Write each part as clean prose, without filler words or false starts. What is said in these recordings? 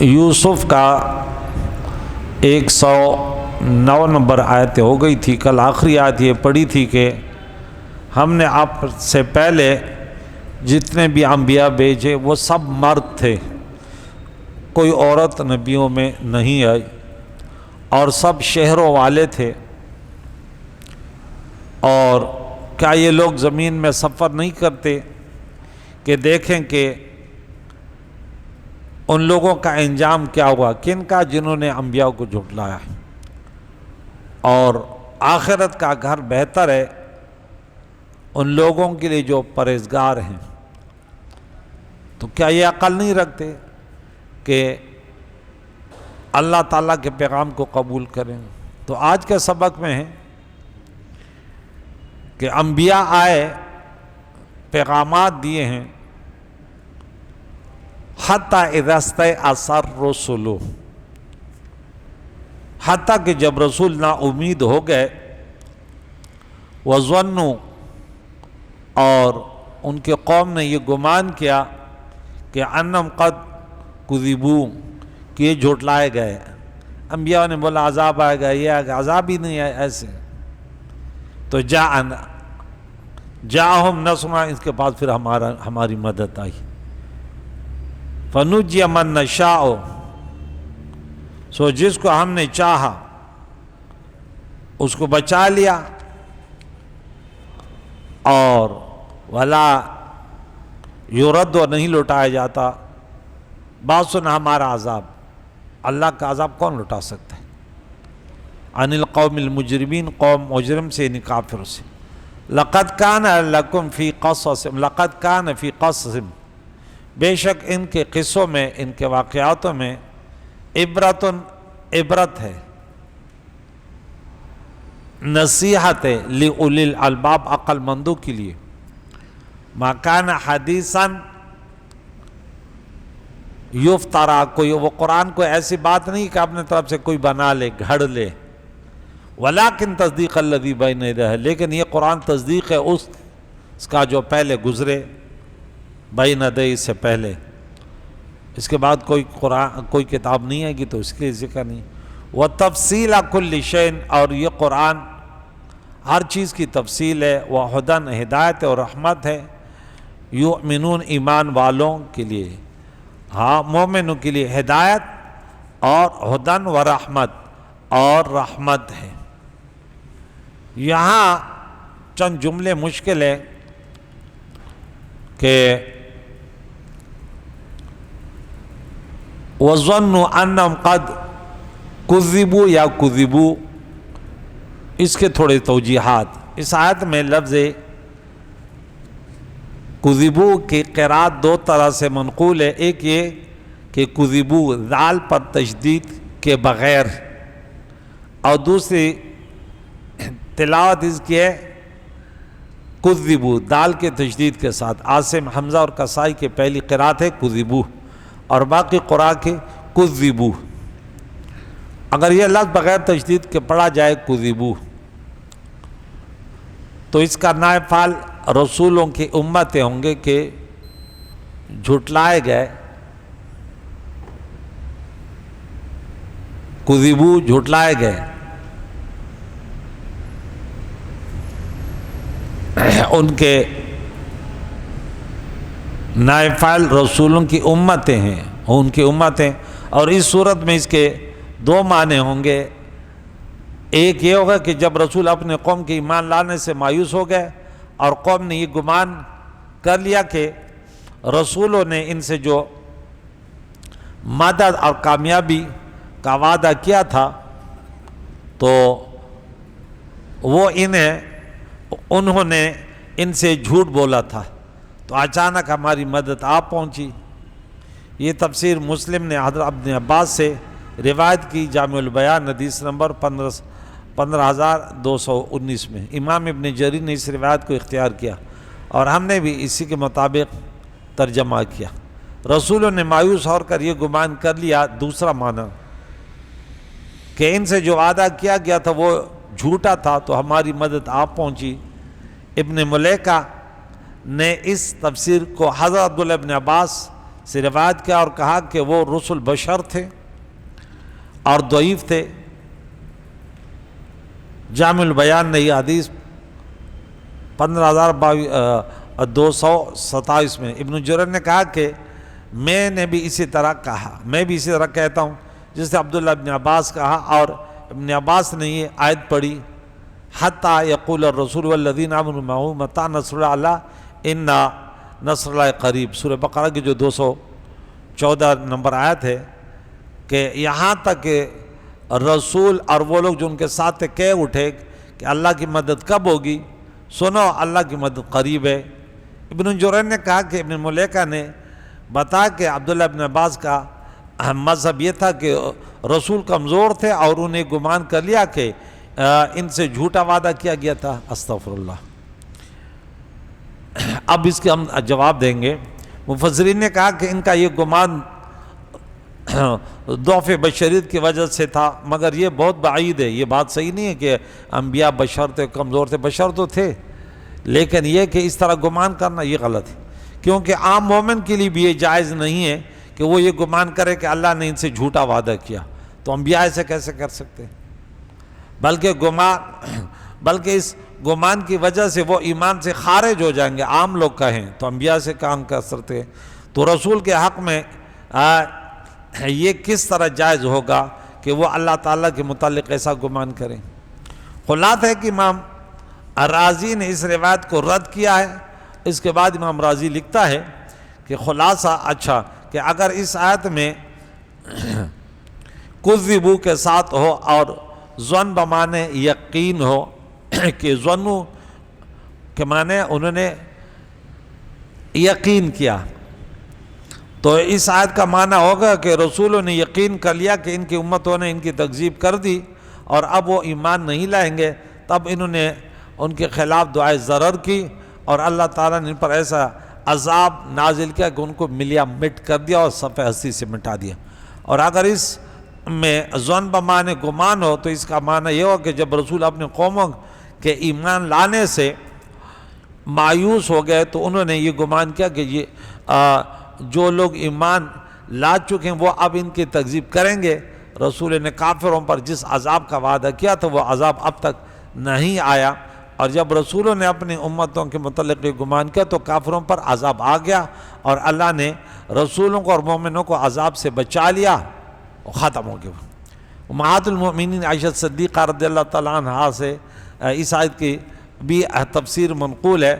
یوسف کا 109 نمبر آیت ہو گئی تھی. کل آخری آیت یہ پڑھی تھی کہ ہم نے آپ سے پہلے جتنے بھی انبیاء بھیجے وہ سب مرد تھے، کوئی عورت نبیوں میں نہیں آئی، اور سب شہروں والے تھے. اور کیا یہ لوگ زمین میں سفر نہیں کرتے کہ دیکھیں کہ ان لوگوں کا انجام کیا ہوا، کن کا، جنہوں نے انبیاء کو جھٹلایا. اور آخرت کا گھر بہتر ہے ان لوگوں کے لیے جو پرہیزگار ہیں. تو کیا یہ عقل نہیں رکھتے کہ اللہ تعالیٰ کے پیغام کو قبول کریں؟ تو آج کے سبق میں ہے کہ انبیاء آئے، پیغامات دیے ہیں، حتیٰ اذا استیأس الرسل، حتیٰ کہ جب رسول نا امید ہو گئے، وظنوا، اور ان کے قوم نے یہ گمان کیا کہ انہم قد کذبوا، کہ یہ جھٹلائے گئے. انبیاء نے بولا عذاب آئے گا، یہ آئے گا، عذاب ہی نہیں آئے ایسے. تو جاءہم نصرنا، اس کے بعد پھر ہماری مدد آئی. فنجی من نشاء، سو جس کو ہم نے چاہا اس کو بچا لیا. اور ولا یرد، نہیں لوٹایا جاتا. بات سن، ہمارا عذاب، اللہ کا عذاب کون لٹا سکتا ہے؟ عن القوم المجرمین، قوم مجرم سے، یعنی کافر سے. لقد کان لکم فی قصص، لقد کان فی قصص، بے شک ان کے قصوں میں، ان کے واقعاتوں میں، عبرت ہے، نصیحت ہے، لِأُولِي الْأَلْبَابِ، عقل مندوں کے لیے. ما کان حدیثاً یفترا، کوئی وہ قرآن کو ایسی بات نہیں کہ اپنے طرف سے کوئی بنا لے، گھڑ لے. ولیکن تصدیق الذی بین یدیہ، لیکن یہ قرآن تصدیق ہے اس کا جو پہلے گزرے، بین یدیہ، سے پہلے. اس کے بعد کوئی کتاب نہیں آئے گی تو اس کے ذکر نہیں. وتفصیل کل شیء، اور یہ قرآن ہر چیز کی تفصیل ہے. وہدی، ہدایت اور رحمت ہے. یؤمنون، ایمان والوں کے لیے، ہاں مومنوں کے لیے ہدایت، اور ہدن و رحمت، اور رحمت ہے. یہاں چند جملے مشکل ہیں کہ وَظَنُّوا أَنَّهُمْ قَدْ كُذِّبُوا یا كُذِّبُوا، اس کے تھوڑے توجیحات. اس آیت میں لفظ کذبو کی قرات دو طرح سے منقول ہے. ایک یہ کہ کذبو ذال پر تشدید کے بغیر، اور دوسری تلاوت اس کی ہے کذبو دال کے تشدید کے ساتھ. عاصم، حمزہ اور کسائی کے پہلی قرات ہے کذبو، اور باقی قراء کے کذبو. اگر یہ لفظ بغیر تشدید کے پڑھا جائے کذبو، تو اس کا نائب فعل رسولوں کی امتیں ہوں گے کہ جھٹلائے گئے. کذبو، جھٹلائے گئے. ان کے نائب فاعل رسولوں کی امتیں ہیں، ان کی امتیں. اور اس صورت میں اس کے دو معنی ہوں گے. ایک یہ ہوگا کہ جب رسول اپنے قوم کے ایمان لانے سے مایوس ہو گئے، اور قوم نے یہ گمان کر لیا کہ رسولوں نے ان سے جو مدد اور کامیابی کا وعدہ کیا تھا، تو وہ انہوں نے ان سے جھوٹ بولا تھا، تو اچانک ہماری مدد آپ پہنچی. یہ تفسیر مسلم نے حضرت ابن عباس سے روایت کی، جامع البیان حدیث نمبر 15219 میں. امام ابن جریر نے اس روایت کو اختیار کیا، اور ہم نے بھی اسی کے مطابق ترجمہ کیا. رسولوں نے مایوس ہو کر یہ گمان کر لیا. دوسرا معنی کہ ان سے جو وعدہ کیا گیا تھا وہ جھوٹا تھا، تو ہماری مدد آپ پہنچی. ابن ملیکہ نے اس تفسیر کو حضرت عبداللہ ابن عباس سے روایت کیا اور کہا کہ وہ رسول بشر تھے اور ضعیف تھے۔ جامع البیان نے یہ حدیث 15,227 میں ابن جریر نے کہا کہ میں نے بھی اسی طرح کہا، میں بھی اسی طرح کہتا ہوں جس سے عبداللہ ابن عباس کہا، اور ابن عباس نے یہ آیت پڑھی حتیٰ یقول الرسول والذین آمنوا معہ متی نصر اللہ ان نصر اللہ قریب، سورہ بقرہ کی جو 214 نمبر آیت ہے، کہ یہاں تک کہ رسول اور وہ لوگ جو ان کے ساتھ تھے کہہ اٹھے کہ اللہ کی مدد کب ہوگی، سنو اللہ کی مدد قریب ہے۔ ابن جریر نے کہا کہ ابن ملیکہ نے بتا کہ عبداللہ ابن عباس کا مذہب یہ تھا کہ رسول کمزور تھے اور انہیں گمان کر لیا کہ ان سے جھوٹا وعدہ کیا گیا تھا۔ استغفر اللہ۔ اب اس کے ہم جواب دیں گے۔ مفسرین نے کہا کہ ان کا یہ گمان ضعف بشریت کی وجہ سے تھا، مگر یہ بہت بعید ہے، یہ بات صحیح نہیں ہے کہ انبیاء بشر تھے، کمزور تھے، بشر تو تھے، لیکن یہ کہ اس طرح گمان کرنا یہ غلط ہے، کیونکہ عام مومن کے لیے بھی یہ جائز نہیں ہے کہ وہ یہ گمان کرے کہ اللہ نے ان سے جھوٹا وعدہ کیا، تو انبیاء ایسے کیسے کر سکتے؟ بلکہ اس گمان کی وجہ سے وہ ایمان سے خارج ہو جائیں گے، عام لوگ کہیں تو انبیاء سے کام کر سکتے ہیں، تو رسول کے حق میں یہ کس طرح جائز ہوگا کہ وہ اللہ تعالیٰ کے متعلق ایسا گمان کریں؟ خلاصہ ہے کہ امام رازی نے اس روایت کو رد کیا ہے۔ اس کے بعد امام رازی لکھتا ہے کہ خلاصہ اچھا کہ اگر اس آیت میں کذبو کے ساتھ ہو اور ظن بمانے یقین ہو کہ ظنو کے معنی انہوں نے یقین کیا، تو اس آیت کا معنی ہوگا کہ رسولوں نے یقین کر لیا کہ ان کی امتوں نے ان کی تکذیب کر دی اور اب وہ ایمان نہیں لائیں گے، تب انہوں نے ان کے خلاف دعائے ضرر کی اور اللہ تعالیٰ نے ان پر ایسا عذاب نازل کیا کہ ان کو ملیا مٹ کر دیا اور صفحہ ہستی سے مٹا دیا۔ اور اگر اس میں ظن بمانے گمان ہو تو اس کا معنی یہ ہو کہ جب رسول اپنے قوموں کے ایمان لانے سے مایوس ہو گئے تو انہوں نے یہ گمان کیا کہ یہ جو لوگ ایمان لا چکے ہیں وہ اب ان کی تکذیب کریں گے۔ رسول نے کافروں پر جس عذاب کا وعدہ کیا تھا وہ عذاب اب تک نہیں آیا، اور جب رسولوں نے اپنی امتوں کے متعلق یہ گمان کیا تو کافروں پر عذاب آ گیا، اور اللہ نے رسولوں کو اور مومنوں کو عذاب سے بچا لیا اور ختم ہو گیا۔ امہات المؤمنین عائشہ صدیقہ رضی اللہ تعالیٰ عنہا سے اس آیت کی بھی تفسیر منقول ہے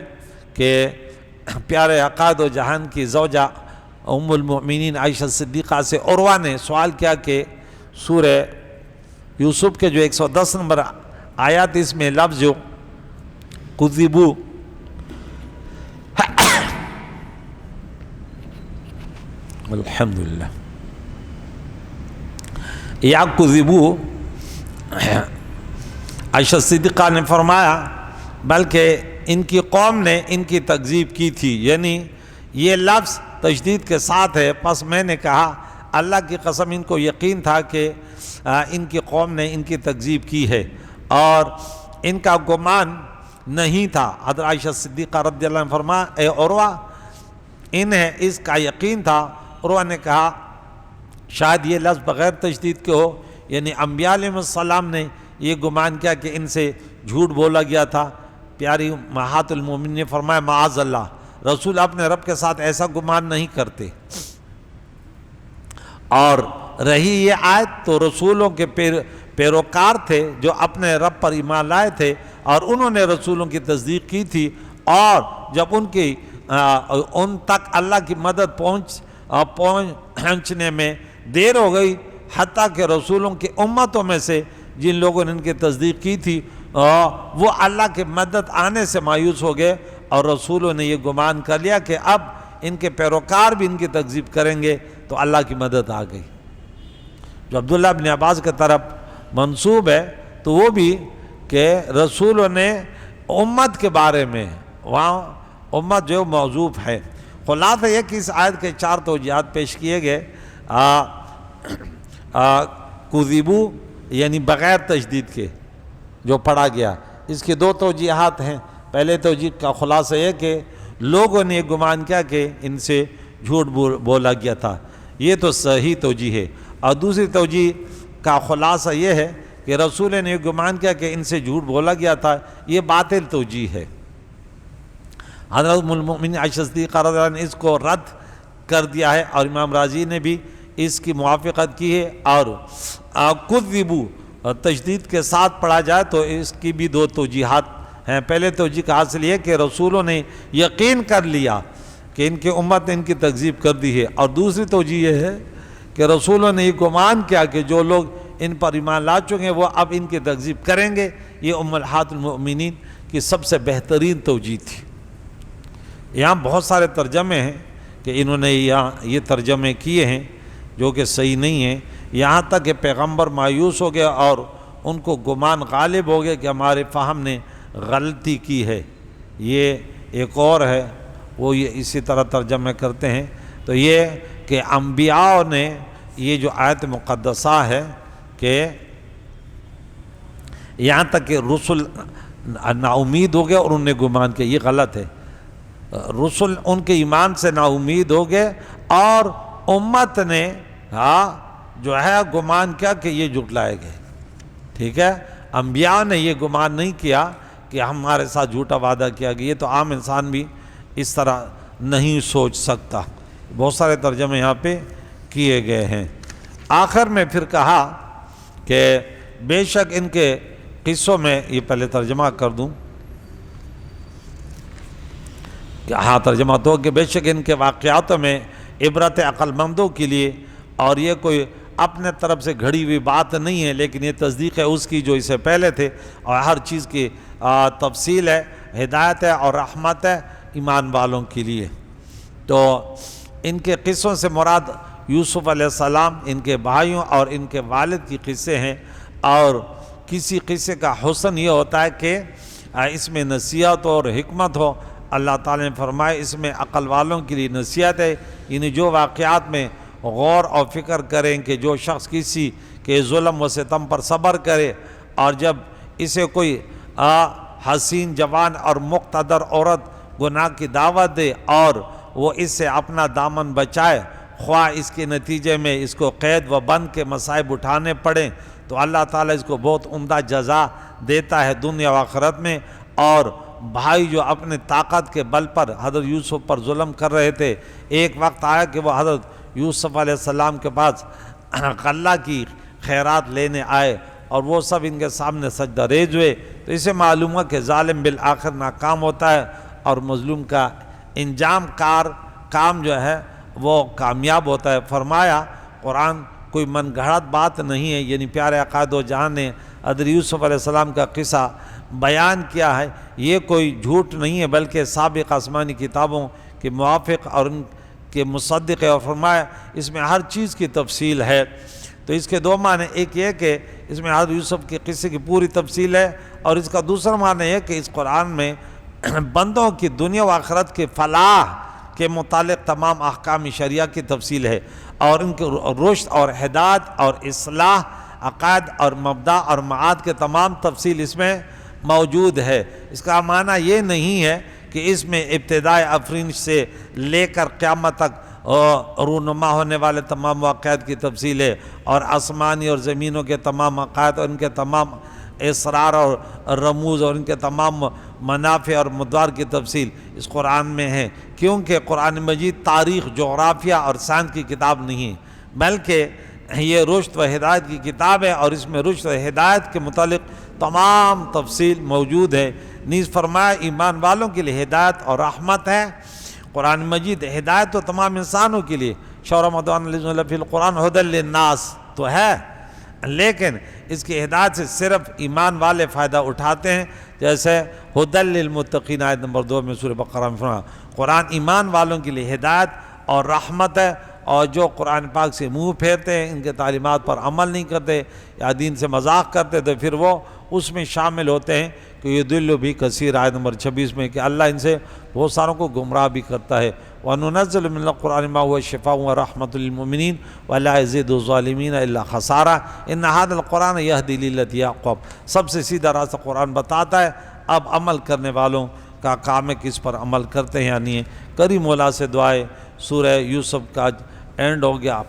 کہ پیارے عقائد و جہان کی زوجہ ام المؤمنین عائشہ صدیقہ سے عروہ نے سوال کیا کہ سورہ یوسف کے جو 110 نمبر آیات اس میں لفظ جو کذبو الحمدللہ یا کذبو، عائشہ صدیقہ نے فرمایا بلکہ ان کی قوم نے ان کی تکذیب کی تھی، یعنی یہ لفظ تشدید کے ساتھ ہے، پس میں نے کہا اللہ کی قسم ان کو یقین تھا کہ ان کی قوم نے ان کی تکذیب کی ہے، اور ان کا گمان نہیں تھا۔ حضرت عائشہ صدیقہ رضی اللہ عنہ فرمایا اے عروہ انہیں اس کا یقین تھا۔ عروہ نے کہا شاید یہ لفظ بغیر تشدید کے ہو، یعنی انبیاء علیہ السلام نے یہ گمان کیا کہ ان سے جھوٹ بولا گیا تھا۔ پیاری امہات المومنین نے فرمایا معاذ اللہ، رسول اپنے رب کے ساتھ ایسا گمان نہیں کرتے۔ اور رہی یہ آیت تو رسولوں کے پیروکار تھے جو اپنے رب پر ایمان لائے تھے اور انہوں نے رسولوں کی تصدیق کی تھی، اور جب ان تک اللہ کی مدد پہنچنے میں دیر ہو گئی، حتیٰ کہ رسولوں کی امتوں میں سے جن لوگوں نے ان کی تصدیق کی تھی وہ اللہ کی مدد آنے سے مایوس ہو گئے، اور رسولوں نے یہ گمان کر لیا کہ اب ان کے پیروکار بھی ان کی تکذیب کریں گے، تو اللہ کی مدد آ گئی۔ جو عبداللہ ابن عباس کی طرف منسوب ہے تو وہ بھی کہ رسولوں نے امت کے بارے میں، وہاں امت جو موضوف ہے۔ خلاصہ یہ کہ اس آیت کے 4 توجیہات پیش کیے گئے۔ کذبو یعنی بغیر تشدید کے جو پڑھا گیا، اس کے 2 توجیہات ہیں۔ پہلے توجیہ کا خلاصہ یہ کہ لوگوں نے یہ گمان کیا کہ ان سے جھوٹ بولا گیا تھا۔ یہ تو صحیح توجیہ ہے۔ اور دوسری توجیہ کا خلاصہ یہ ہے کہ رسول نے گمان کیا کہ ان سے جھوٹ بولا گیا تھا، یہ باطل توجیہ ہے۔ حضرت ام المؤمنین عائشہ صدیقہ رضی اللہ عنہ نے اس کو رد کر دیا ہے، اور امام رازی نے بھی اس کی موافقت کی ہے۔ اور کذبوا تشدید کے ساتھ پڑھا جائے تو اس کی بھی دو توجیہات ہیں۔ پہلے توجیہ کا حاصل یہ کہ رسولوں نے یقین کر لیا کہ ان کی امت نے ان کی تکذیب کر دی ہے، اور دوسری توجیہ یہ ہے کہ رسولوں نے یہ گمان کیا کہ جو لوگ ان پر ایمان لا چکے ہیں وہ اب ان کی تکذیب کریں گے۔ یہ امہات المؤمنین کی سب سے بہترین توجیہ تھی۔ یہاں بہت سارے ترجمے ہیں کہ انہوں نے یہاں یہ ترجمے کیے ہیں جو کہ صحیح نہیں ہیں، یہاں تک کہ پیغمبر مایوس ہو گیا اور ان کو گمان غالب ہو گیا کہ ہمارے فہم نے غلطی کی ہے۔ یہ ایک اور ہے، وہ یہ اسی طرح ترجمے کرتے ہیں۔ تو یہ کہ انبیاء نے یہ جو آیت مقدسہ ہے کہ یہاں تک کہ رسل نا امید ہو گئے اور انہوں نے گمان کیا، یہ غلط ہے۔ رسل ان کے ایمان سے نا امید ہو گئے اور امت نے جو ہے گمان کیا کہ یہ جھٹلائے گئے، ٹھیک ہے۔ انبیاء نے یہ گمان نہیں کیا کہ ہمارے ساتھ جھوٹا وعدہ کیا گیا، یہ تو عام انسان بھی اس طرح نہیں سوچ سکتا۔ بہت سارے ترجمے یہاں پہ کیے گئے ہیں۔ آخر میں پھر کہا کہ بے شک ان کے قصوں میں، یہ پہلے ترجمہ کر دوں کہ ترجمہ تو کہ بے شک ان کے واقعاتوں میں عبرت عقل مندوں کے لیے، اور یہ کوئی اپنے طرف سے گھڑی ہوئی بات نہیں ہے، لیکن یہ تصدیق ہے اس کی جو اس سے پہلے تھے، اور ہر چیز کی تفصیل ہے، ہدایت ہے اور رحمت ہے ایمان والوں کے لیے۔ تو ان کے قصوں سے مراد یوسف علیہ السلام، ان کے بھائیوں اور ان کے والد کی قصے ہیں، اور کسی قصے کا حسن یہ ہوتا ہے کہ اس میں نصیحت اور حکمت ہو۔ اللہ تعالیٰ نے فرمائے اس میں عقل والوں کے لیے نصیحت ہے، یعنی جو واقعات میں غور اور فکر کریں کہ جو شخص کسی کے ظلم و ستم پر صبر کرے، اور جب اسے کوئی حسین جوان اور مقتدر عورت گناہ کی دعوت دے اور وہ اس سے اپنا دامن بچائے، خواہ اس کے نتیجے میں اس کو قید و بند کے مصائب اٹھانے پڑیں، تو اللہ تعالیٰ اس کو بہت عمدہ جزا دیتا ہے دنیا و آخرت میں۔ اور بھائی جو اپنے طاقت کے بل پر حضرت یوسف پر ظلم کر رہے تھے، ایک وقت آیا کہ وہ حضرت یوسف علیہ السلام کے پاس غلہ کی خیرات لینے آئے، اور وہ سب ان کے سامنے سجدہ ریز ہوئے۔ تو اسے معلوم ہوا کہ ظالم بالآخر ناکام ہوتا ہے، اور مظلوم کا انجام کار کام جو ہے وہ کامیاب ہوتا ہے۔ فرمایا قرآن کوئی من گھڑت بات نہیں ہے، یعنی پیارے عقائد و جہاں نے حضرت یوسف علیہ السلام کا قصہ بیان کیا ہے، یہ کوئی جھوٹ نہیں ہے بلکہ سابق آسمانی کتابوں کے موافق اور ان کے مصدق ہے۔ اور فرمایا اس میں ہر چیز کی تفصیل ہے۔ تو اس کے دو معنی، ایک یہ کہ اس میں حضرت یوسف کے قصے کی پوری تفصیل ہے، اور اس کا دوسرا معنی یہ کہ اس قرآن میں بندوں کی دنیا و آخرت کے فلاح کے متعلق تمام احکام شریعہ کی تفصیل ہے، اور ان کے رشد اور ہدایت اور اصلاح عقائد اور مبدا اور معاد کے تمام تفصیل اس میں موجود ہے۔ اس کا معنی یہ نہیں ہے کہ اس میں ابتدائے افرینش سے لے کر قیامت تک رونما ہونے والے تمام واقعات کی تفصیل ہے، اور آسمانی اور زمینوں کے تمام عقائد اور ان کے تمام اسرار اور رموز اور ان کے تمام منافع اور مدار کی تفصیل اس قرآن میں ہے، کیونکہ قرآن مجید تاریخ، جغرافیہ اور سائنس کی کتاب نہیں ہے، بلکہ یہ رشد و ہدایت کی کتاب ہے، اور اس میں رشد و ہدایت کے متعلق تمام تفصیل موجود ہے۔ نیز فرمایا ایمان والوں کے لیے ہدایت اور رحمت ہے۔ قرآن مجید ہدایت تو تمام انسانوں کے لیے، شور رمضان فی القرآن ھدی للناس تو ہے، لیکن اس کی ہدایت سے صرف ایمان والے فائدہ اٹھاتے ہیں، جیسے ھدی للمتقین آیت نمبر 2 میں سورہ بقرہ میں فرمایا قرآن ایمان والوں کے لیے ہدایت اور رحمت ہے، اور جو قرآن پاک سے منہ پھیرتے ہیں، ان کے تعلیمات پر عمل نہیں کرتے یا دین سے مذاق کرتے، تو پھر وہ اس میں شامل ہوتے ہیں کہ یہ دل بھی کثیر آیت نمبر 26 میں کہ اللہ ان سے بہت ساروں کو گمراہ بھی کرتا ہے۔ وَنُنَزِّلُ مِنَ الْقُرْآنِ مَا هُوَ شِفَاءٌ وَرَحْمَةٌ لِّلْمُؤْمِنِينَ وَلَا يَزِيدُ الظَّالِمِينَ إِلَّا خَسَارًا إِنَّ هَذَا الْقُرْآنَ يَهْدِي لِلَّتِي هِيَ أَقْوَمُ۔ سب سے سیدھا راستہ قرآن بتاتا ہے، اب عمل کرنے والوں کا کام ہے کہ اس پر عمل کرتے ہیں، یعنی کریم مولا سے دعائیں، سورہ یوسف کا اینڈ ہو گیا،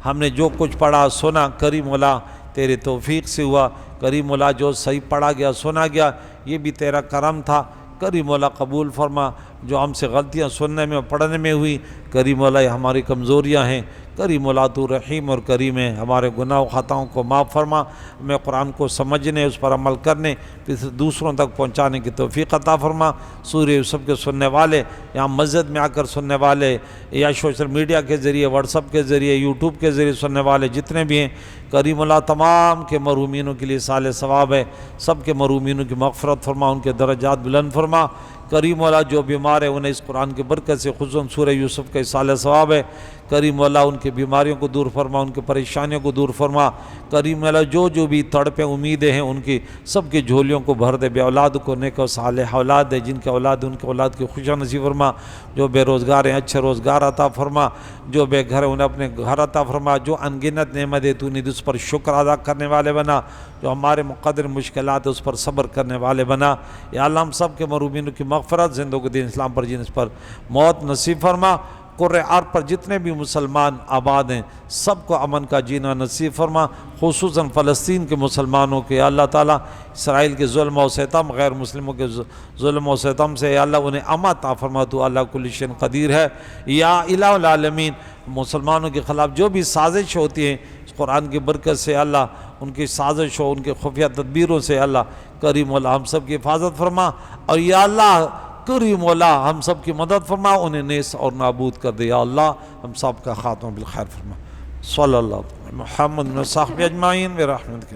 ہم نے جو کچھ پڑھا سنا کریم مولا تیرے توفیق سے ہوا، کریم مولا جو صحیح پڑھا گیا سنا گیا یہ بھی تیرا کرم تھا، کریم مولا قبول فرما، جو ہم سے غلطیاں سننے میں اور پڑھنے میں ہوئی کریم مولا یہ ہماری کمزوریاں ہیں، کریم مولا تو رحیم اور کریم ہے، ہمارے گناہ و خطاؤں کو معاف فرما، ہمیں قرآن کو سمجھنے اس پر عمل کرنے پھر دوسروں تک پہنچانے کی توفیق عطا فرما۔ سورہ یوسف کے سننے والے، یہاں مسجد میں آ کر سننے والے یا سوشل میڈیا کے ذریعے، واٹس ایپ کے ذریعے، یوٹیوب کے ذریعے سننے والے جتنے بھی ہیں کریم اللہ تمام کے مرحومینوں کے لیے سال ثواب ہے، سب کے مرحومینوں کی مغفرت فرما، ان کے درجات بلند فرما، کریم اللہ جو بیمار ہے انہیں اس قرآن کی برکت سے خصوصاً سورہ یوسف کا سال ثواب ہے، کریم اللہ ان کی بیماریوں کو دور فرما، ان کی پریشانیوں کو دور فرما، کریم اللہ جو بھی تڑپیں امیدیں ہیں ان کی سب کی جھولیوں کو بھر دے، بے اولاد کو نیک و صالح اولاد دے، جن کے اولاد ان کے اولاد کی خوشیاں نصیب فرما، جو بے روزگار ہیں اچھے روزگار عطا فرما، جو بے گھر ہیں انہیں اپنے گھر عطا فرما، جو انگنت نعمت ہے تو نے اس پر شکر ادا کرنے والے بنا، جو ہمارے مقدر مشکلات اس پر صبر کرنے والے بنا، یا اللہ ہم سب کے مرحومین کی مغفرت، زندوں دین اسلام پر جن اس پر موت نصیب فرما، قرۂ ارض پر جتنے بھی مسلمان آباد ہیں سب کو امن کا جینا نصیب فرما، خصوصاً فلسطین کے مسلمانوں کے، یا اللہ تعالیٰ اسرائیل کے ظلم و ستم، غیر مسلموں کے ظلم و ستم سے یا اللہ انہیں امن عطا فرما، تو اللہ کل شیء قدیر ہے، یا الہ العالمین مسلمانوں کے خلاف جو بھی سازش ہوتی ہیں اس قرآن کی برکت سے اللہ ان کی سازش ہو، ان کے خفیہ تدبیروں سے اللہ کریم اللہ ہم سب کی حفاظت فرما، اور یا اللہ کریم اللہ ہم سب کی مدد فرما، انہیں نیس اور نابود کر دے، یا اللہ ہم سب کا خاتمہ بالخیر فرما، صلی اللہ علیہ محمد و صحبہ اجمعین برحمتک۔